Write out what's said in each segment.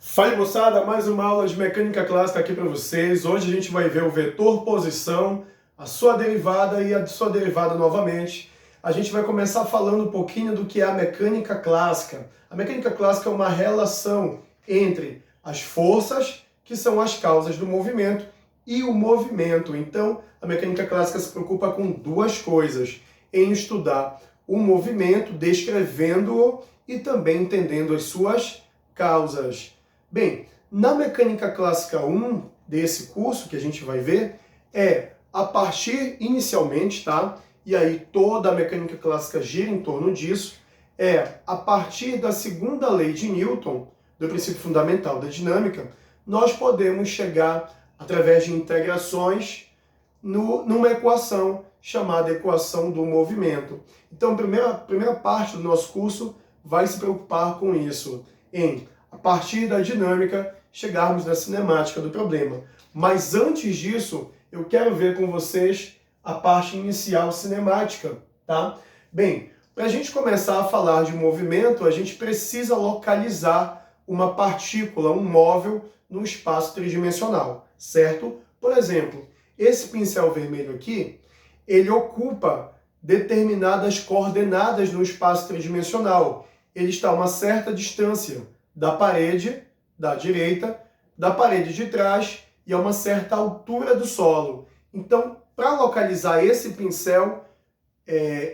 Fala moçada, mais uma aula de mecânica clássica aqui para vocês. Hoje a gente vai ver o vetor posição, a sua derivada e a sua derivada novamente. A gente vai começar falando um pouquinho do que é a mecânica clássica. A mecânica clássica é uma relação entre as forças, que são as causas do movimento, e o movimento. Então, a mecânica clássica se preocupa com duas coisas: em estudar o movimento, descrevendo-o e também entendendo as suas causas. Bem, na mecânica clássica 1 desse curso que a gente vai ver, a partir inicialmente, tá? E aí toda a mecânica clássica gira em torno disso, a partir da segunda lei de Newton, do princípio fundamental da dinâmica, nós podemos chegar, através de integrações, numa equação chamada equação do movimento. Então, a primeira parte do nosso curso vai se preocupar com isso, a partir da dinâmica, chegarmos na cinemática do problema. Mas antes disso, eu quero ver com vocês a parte inicial cinemática, tá? Bem, para a gente começar a falar de movimento, a gente precisa localizar uma partícula, um móvel, no espaço tridimensional, certo? Por exemplo, esse pincel vermelho aqui, ele ocupa determinadas coordenadas no espaço tridimensional. Ele está a uma certa distância da parede da direita, da parede de trás e a uma certa altura do solo. Então, para localizar esse pincel,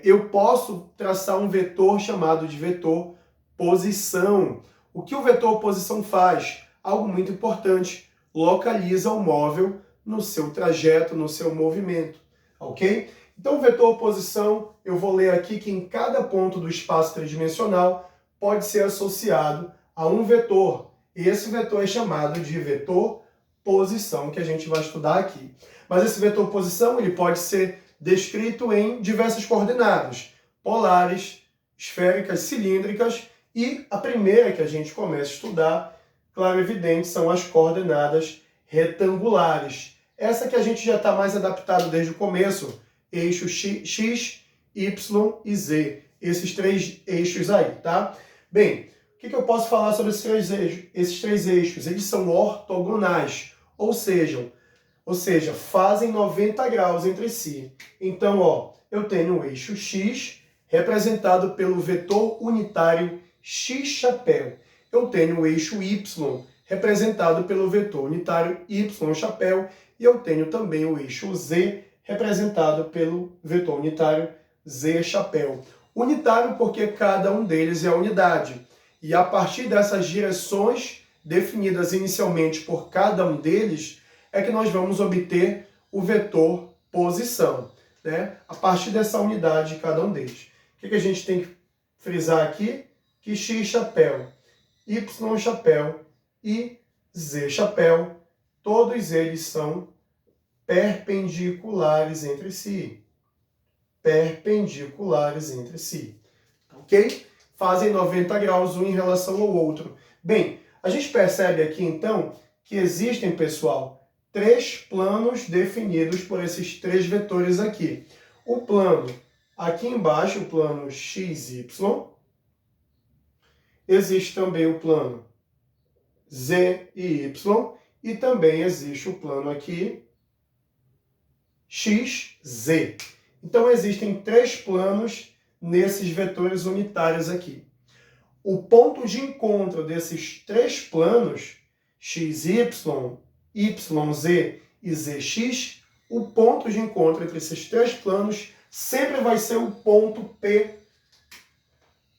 eu posso traçar um vetor chamado de vetor posição. O que o vetor posição faz? Algo muito importante: localiza o móvel no seu trajeto, no seu movimento, ok? Então, o vetor posição, eu vou ler aqui que em cada ponto do espaço tridimensional pode ser associado a um vetor. E esse vetor é chamado de vetor posição, que a gente vai estudar aqui. Mas esse vetor posição, ele pode ser descrito em diversas coordenadas: polares, esféricas, cilíndricas, e a primeira que a gente começa a estudar, claro e evidente, são as coordenadas retangulares. Essa que a gente já está mais adaptado desde o começo: eixo X, Y e Z. Esses três eixos aí, tá? Bem, o que eu posso falar sobre esses três eixos? Eles são ortogonais, ou seja, fazem 90 graus entre si. Então, eu tenho o eixo X, representado pelo vetor unitário X chapéu. Eu tenho o eixo Y, representado pelo vetor unitário Y chapéu. E eu tenho também o eixo Z, representado pelo vetor unitário Z chapéu. Unitário porque cada um deles é a unidade. E a partir dessas direções definidas inicialmente por cada um deles, é que nós vamos obter o vetor posição, né? A partir dessa unidade de cada um deles. O que a gente tem que frisar aqui? Que X chapéu, Y chapéu e Z chapéu, todos eles são perpendiculares entre si. Perpendiculares entre si. Ok? Fazem 90 graus um em relação ao outro. Bem, a gente percebe aqui então que existem, pessoal, três planos definidos por esses três vetores aqui. O plano aqui embaixo, o plano XY. Existe também o plano Z e Y. E também existe o plano aqui XZ. Então existem três planos nesses vetores unitários aqui. O ponto de encontro desses três planos, XY, YZ e ZX, o ponto de encontro entre esses três planos sempre vai ser o ponto P,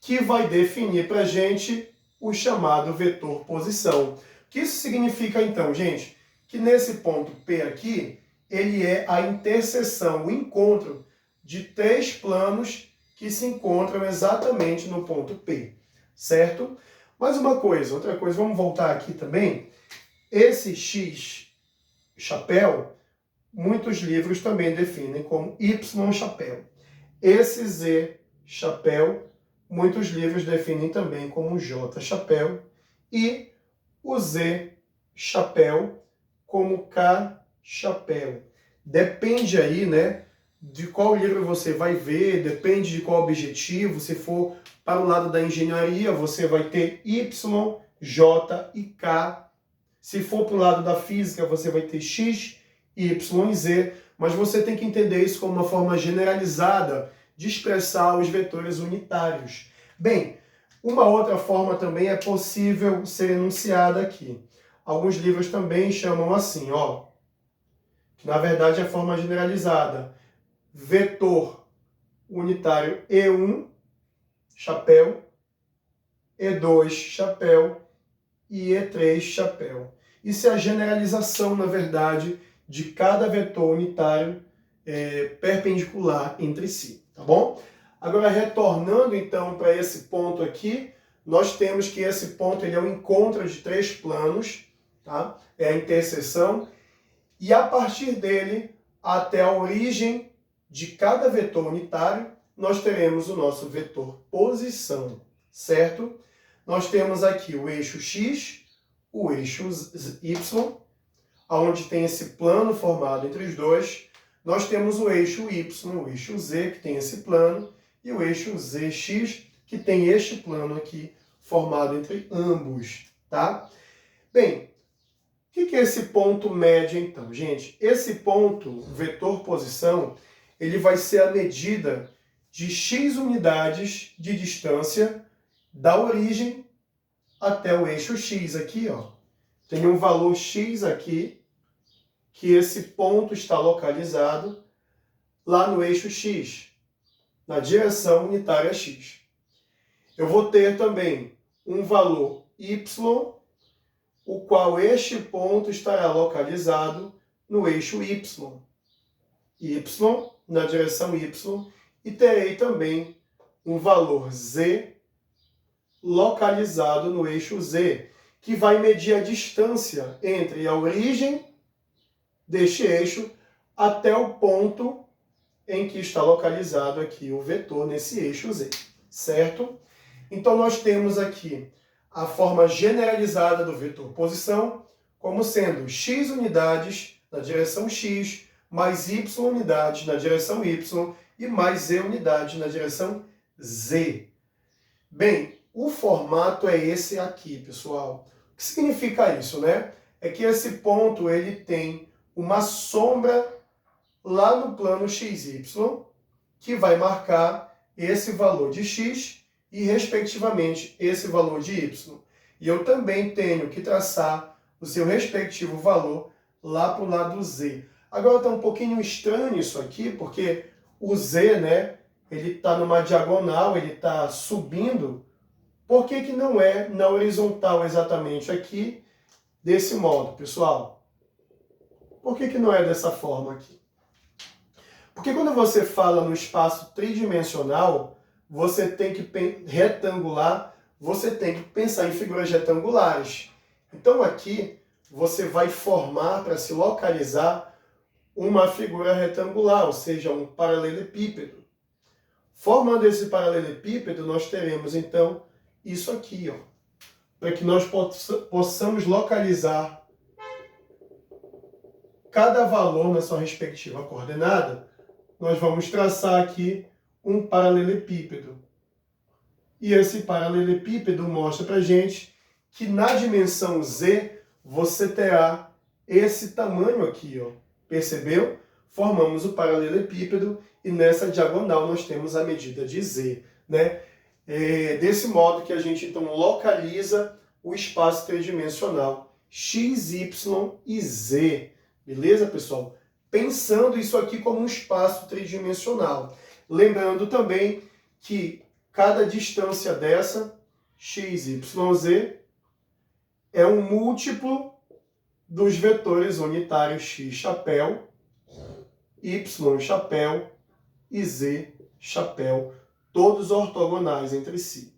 que vai definir para a gente o chamado vetor posição. O que isso significa então, gente? Que nesse ponto P aqui, ele é a interseção, o encontro de três planos que se encontram exatamente no ponto P, certo? Mais uma coisa, outra coisa, vamos voltar aqui também. Esse X chapéu, muitos livros também definem como Y chapéu. Esse Z chapéu, muitos livros definem também como J chapéu. E o Z chapéu como K chapéu. Depende aí, né, de qual livro você vai ver, depende de qual objetivo. Se for para o lado da engenharia, você vai ter Y J e K. Se for para o lado da física, você vai ter X, Y e Z, mas você tem que entender isso como uma forma generalizada de expressar os vetores unitários. Bem, uma outra forma também é possível ser enunciada aqui. Alguns livros também chamam assim, ó, que na verdade é a forma generalizada. Vetor unitário E1, chapéu, E2, chapéu, e E3, chapéu. Isso é a generalização, na verdade, de cada vetor unitário perpendicular entre si, tá bom? Agora, retornando então para esse ponto aqui, nós temos que esse ponto ele é o encontro de três planos, tá? É a interseção, e a partir dele, até a origem de cada vetor unitário, nós teremos o nosso vetor posição, certo? Nós temos aqui o eixo X, o eixo Y, onde tem esse plano formado entre os dois. Nós temos o eixo Y, o eixo Z, que tem esse plano, e o eixo ZX, que tem este plano aqui formado entre ambos, tá? Bem, o que é esse ponto médio, então? Gente, esse ponto, vetor posição, ele vai ser a medida de x unidades de distância da origem até o eixo x aqui, ó. Tem um valor x aqui, que esse ponto está localizado lá no eixo x, na direção unitária x. Eu vou ter também um valor y, o qual este ponto estará localizado no eixo y. Y na direção y, e terei também um valor z localizado no eixo z, que vai medir a distância entre a origem deste eixo até o ponto em que está localizado aqui o vetor nesse eixo z, certo? Então nós temos aqui a forma generalizada do vetor posição como sendo x unidades na direção x, mais y unidades na direção y e mais z unidades na direção z. Bem, o formato é esse aqui, pessoal. O que significa isso, né? É que esse ponto ele tem uma sombra lá no plano XY, que vai marcar esse valor de x e, respectivamente, esse valor de y. E eu também tenho que traçar o seu respectivo valor lá para o lado z. Agora está um pouquinho estranho isso aqui, porque o z, né, ele está numa diagonal, ele está subindo. Por que que não é na horizontal exatamente aqui, desse modo, pessoal? Por que que não é dessa forma aqui? Porque quando você fala no espaço tridimensional, você tem que retangular, você tem que pensar em figuras retangulares. Então aqui você vai formar para se localizar uma figura retangular, ou seja, um paralelepípedo. Formando esse paralelepípedo, nós teremos então isso aqui, ó, para que nós possamos localizar cada valor na sua respectiva coordenada, nós vamos traçar aqui um paralelepípedo. E esse paralelepípedo mostra para a gente que na dimensão z você terá esse tamanho aqui, ó. Percebeu? Formamos o paralelepípedo e nessa diagonal nós temos a medida de z, né? Desse modo que a gente então localiza o espaço tridimensional x, y e z. Beleza, pessoal? Pensando isso aqui como um espaço tridimensional. Lembrando também que cada distância dessa, x, y, z, é um múltiplo dos vetores unitários x, chapéu, y, chapéu e z, chapéu, todos ortogonais entre si.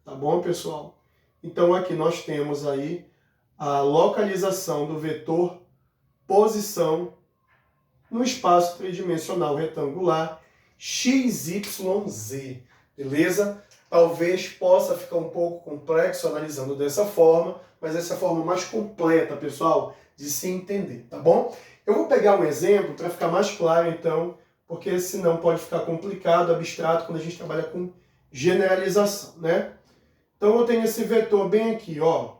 Tá bom, pessoal? Então aqui nós temos aí a localização do vetor posição no espaço tridimensional retangular XYZ, beleza? Talvez possa ficar um pouco complexo analisando dessa forma, mas essa é a forma mais completa, pessoal, de se entender, tá bom? Eu vou pegar um exemplo para ficar mais claro, então, porque senão pode ficar complicado, abstrato, quando a gente trabalha com generalização, né? Então eu tenho esse vetor bem aqui, ó.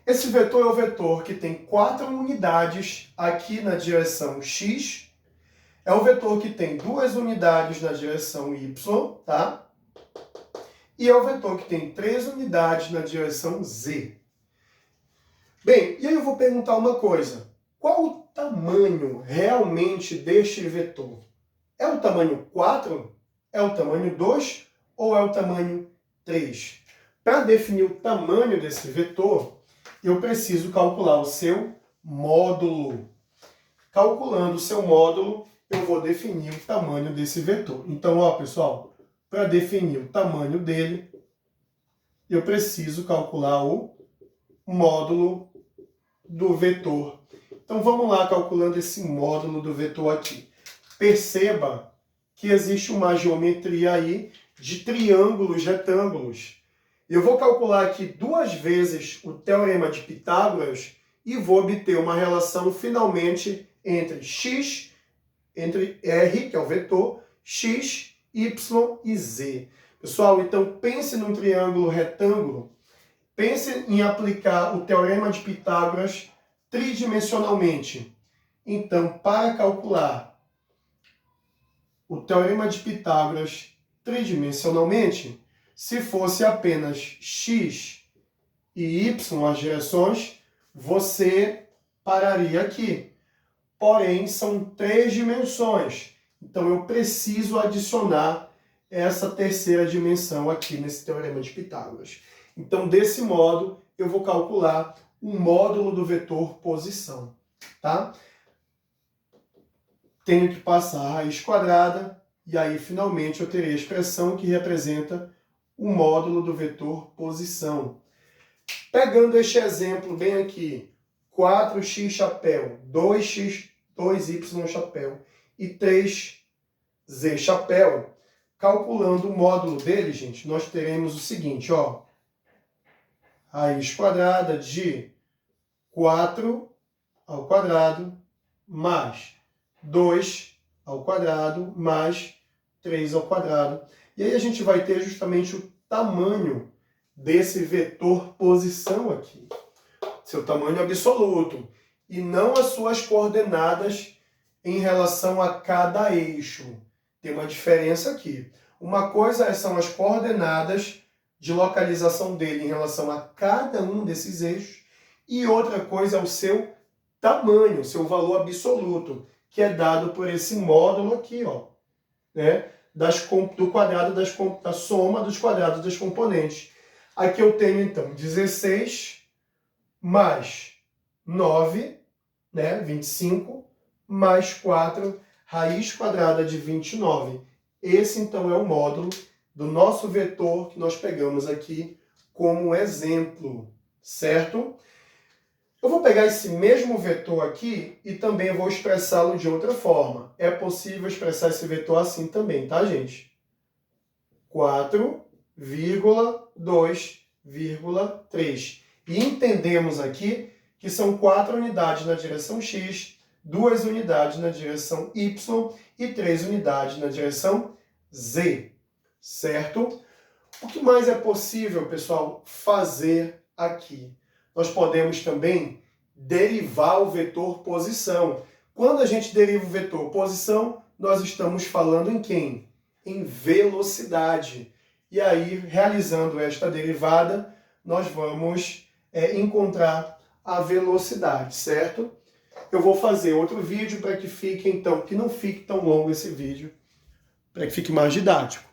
Esse vetor é o vetor que tem 4 unidades aqui na direção x. É o vetor que tem 2 unidades na direção y, tá? E é o vetor que tem 3 unidades na direção z. Bem, e aí eu vou perguntar uma coisa. Qual o tamanho realmente deste vetor? É o tamanho 4? É o tamanho 2? Ou é o tamanho 3? Para definir o tamanho desse vetor, eu preciso calcular o seu módulo. Calculando o seu módulo, eu vou definir o tamanho desse vetor. Então, ó, pessoal, para definir o tamanho dele, eu preciso calcular o módulo do vetor. Então, vamos lá calculando esse módulo do vetor aqui. Perceba que existe uma geometria aí de triângulos retângulos. Eu vou calcular aqui 2 vezes o teorema de Pitágoras e vou obter uma relação finalmente entre x, entre r, que é o vetor, x, y e z. Pessoal, então pense num triângulo retângulo. Pense em aplicar o teorema de Pitágoras tridimensionalmente. Então, para calcular o teorema de Pitágoras tridimensionalmente, se fosse apenas x e y as direções, você pararia aqui. Porém, são 3 dimensões. Então, eu preciso adicionar essa terceira dimensão aqui nesse teorema de Pitágoras. Então, desse modo, eu vou calcular o módulo do vetor posição, tá? Tenho que passar a raiz quadrada, e aí, finalmente, eu terei a expressão que representa o módulo do vetor posição. Pegando este exemplo bem aqui, 4x chapéu, 2x, 2y chapéu e 3z chapéu, calculando o módulo dele, gente, nós teremos o seguinte, ó. Raiz quadrada de 4 ao quadrado mais 2 ao quadrado mais 3 ao quadrado. E aí a gente vai ter justamente o tamanho desse vetor posição aqui. Seu tamanho absoluto. E não as suas coordenadas em relação a cada eixo. Tem uma diferença aqui. Uma coisa são as coordenadas de localização dele em relação a cada um desses eixos. E outra coisa é o seu tamanho, seu valor absoluto, que é dado por esse módulo aqui, ó, né? Do quadrado da soma dos quadrados das componentes. Aqui eu tenho, então, 16 mais 9, né, 25, mais 4, raiz quadrada de 29. Esse, então, é o módulo do nosso vetor que nós pegamos aqui como exemplo, certo? Eu vou pegar esse mesmo vetor aqui e também vou expressá-lo de outra forma. É possível expressar esse vetor assim também, tá, gente? 4,2,3. E entendemos aqui que são 4 unidades na direção x, 2 unidades na direção y e 3 unidades na direção z, certo? O que mais é possível, pessoal, fazer aqui? Nós podemos também derivar o vetor posição. Quando a gente deriva o vetor posição, nós estamos falando em quem? Em velocidade. E aí, realizando esta derivada, nós vamos encontrar a velocidade, certo? Eu vou fazer outro vídeo para que fique, então, que não fique tão longo esse vídeo, para que fique mais didático.